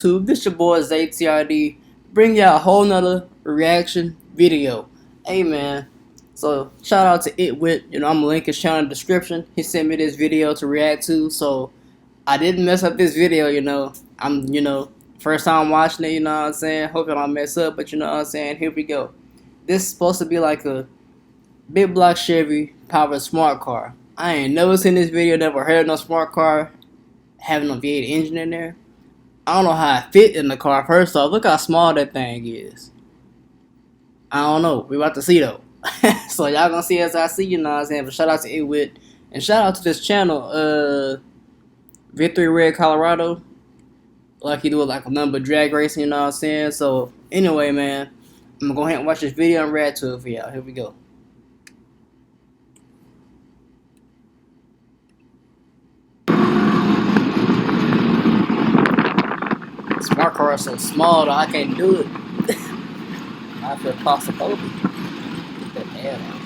This your boy ZTRD, bring y'all a whole nother reaction video. Hey man, so shout out to Itwit, I'm gonna link his channel in the description. He sent me this video to react to, so I didn't mess up this video, first time watching it, you know what I'm saying? Hope I don't mess up, but you know what I'm saying? Here we go. This is supposed to be like a big block Chevy powered smart car. I ain't never seen this video, never heard of no smart car having a V8 engine in there. I don't know how it fit in the car. First off, look how small that thing is. I don't know. We about to see though. So y'all gonna see as I see, you know what I'm saying? But shout out to Itwit. And shout out to this channel, Victory Red Colorado. Like he do like a number drag racing, you know what I'm saying? So anyway, man, I'm gonna go ahead and watch this video and react to it for y'all. Here we go. Smart car is so small though, I can't do it. I feel claustrophobic. Get that air out.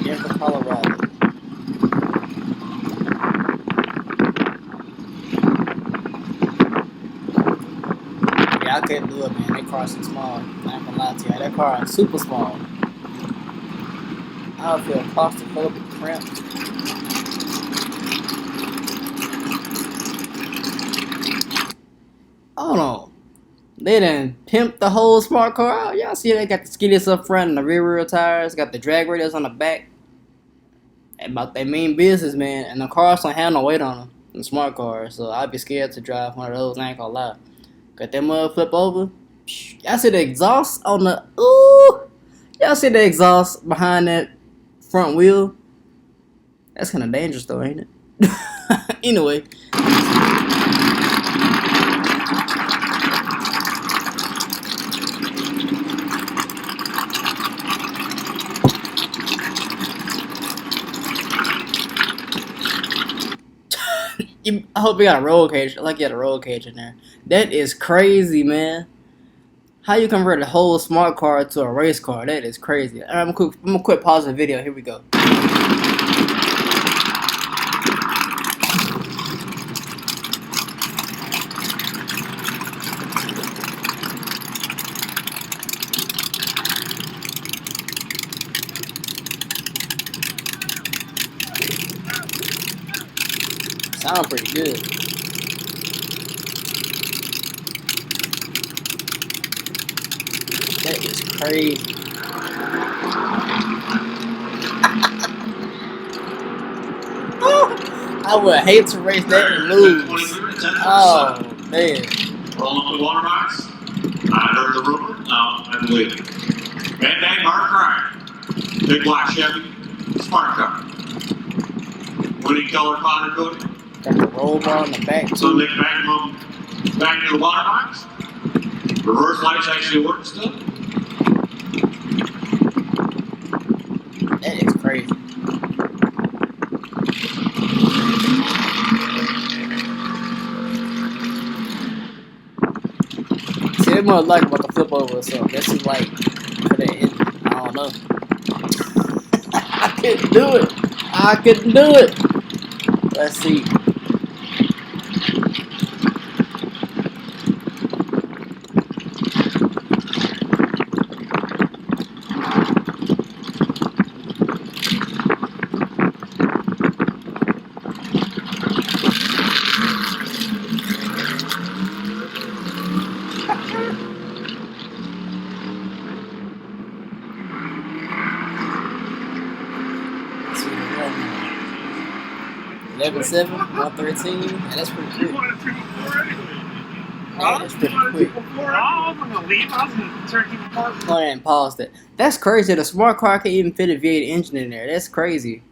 Denver, Colorado. Yeah, I couldn't do it, man. That car's so small. I ain't gonna lie to you. That car is super small. I feel claustrophobic cramped. Hold on. They done pimped the whole smart car out. Y'all see they got the skiddies up front and the rear tires. Got the drag radius on the back. About their main business, man. And the cars don't have no weight on them. The smart cars. So I'd be scared to drive one of those. I ain't gonna lie. Got that mud flip over. Y'all see the exhaust on the... Ooh! Y'all see the exhaust behind that front wheel? That's kind of dangerous though, ain't it? Anyway. I hope you got a roll cage. Like you got a roll cage in there. That is crazy, man. How you convert a whole smart car to a race car? That is crazy. I'm gonna quit pausing the video. Here we go. Sound pretty good. That is crazy. I would hate to race that and lose. Oh, man. Roll up the water box. I heard the rumor. No, I believe it. Bang, bang, bar crying. Big Block Chevy. Smart car. Winning color powder coating. Got the roll bar on the back, too. So they back to the water box. Reverse lights actually work still. That is crazy. See, they must like about to flip over or something. That's just like for that engine. I don't know. I couldn't do it. I couldn't do it. Let's see. Level 7, 113, and that's pretty quick. That's pretty quick. Go ahead and pause that. That's crazy. The smart car can even fit a V8 engine in there. That's crazy.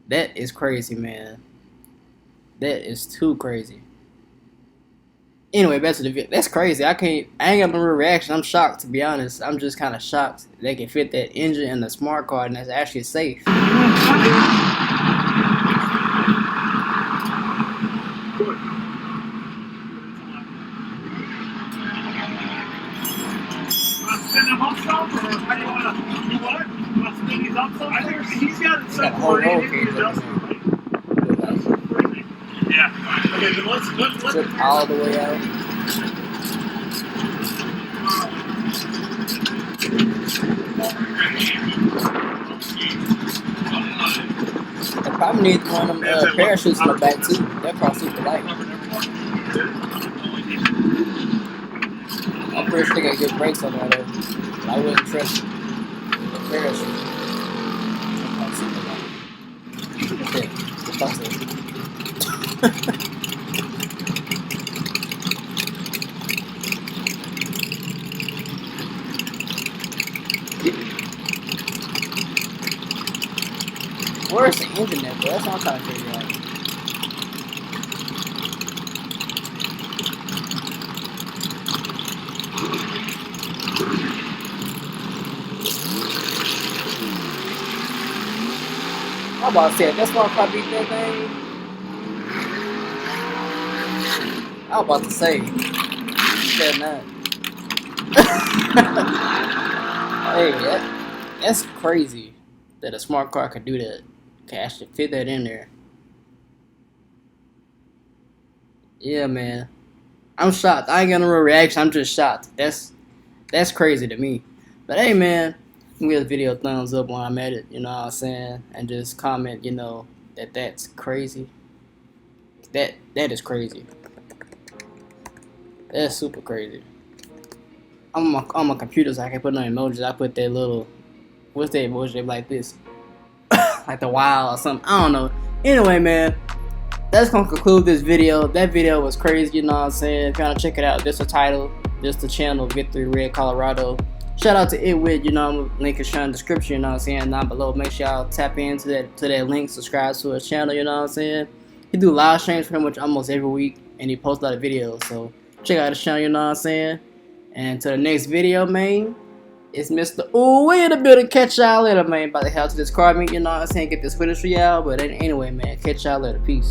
That is crazy, man. That is too crazy. Anyway, back to the video. That's crazy. I ain't got no real reaction. I'm shocked, to be honest. I'm just kind of shocked they can fit that engine in the smart car and that's actually safe. I think he's got Got a some whole more roll in cage it. up there. Yeah. Okay, then let's Zip all the way out. They probably need one of them parachutes in the back too. They're probably super light. I'm pretty sure they got good brakes on that though. I wouldn't trust the parachute. They're probably super light. Okay, that's it. Where's the engine at, bro? That's what I'm trying to figure out. I'm about to say, that's why I probably beat that thing. I was about to say, said not. Hey, that's crazy that a smart car could do that. Can actually fit that in there. Yeah, man. I'm shocked. I ain't got no real reaction. I'm just shocked. That's crazy to me. But hey, man, give the video a thumbs up when I'm at it. You know what I'm saying? And just comment. You know that's crazy. That is crazy. That's super crazy. I'm on my computer, so I can put no emojis. I put that little, what's that emoji like this, like the wild or something. I don't know. Anyway, man, that's gonna conclude this video. That video was crazy. You know what I'm saying? If you wanna check it out, this the title. This the channel, Victory Red Colorado. Shout out to Itwit. You know, link is in the description. You know what I'm saying? Down below. Make sure y'all tap into that link. Subscribe to his channel. You know what I'm saying? He do live streams pretty much almost every week, and he posts a lot of videos. So check out his channel. You know what I'm saying? And to the next video, man, it's Mr. Ooh, we in the building. Catch y'all later, man. About to head out to this car meet, you know what I'm saying? Get this footage for y'all. But anyway, man, catch y'all later. Peace.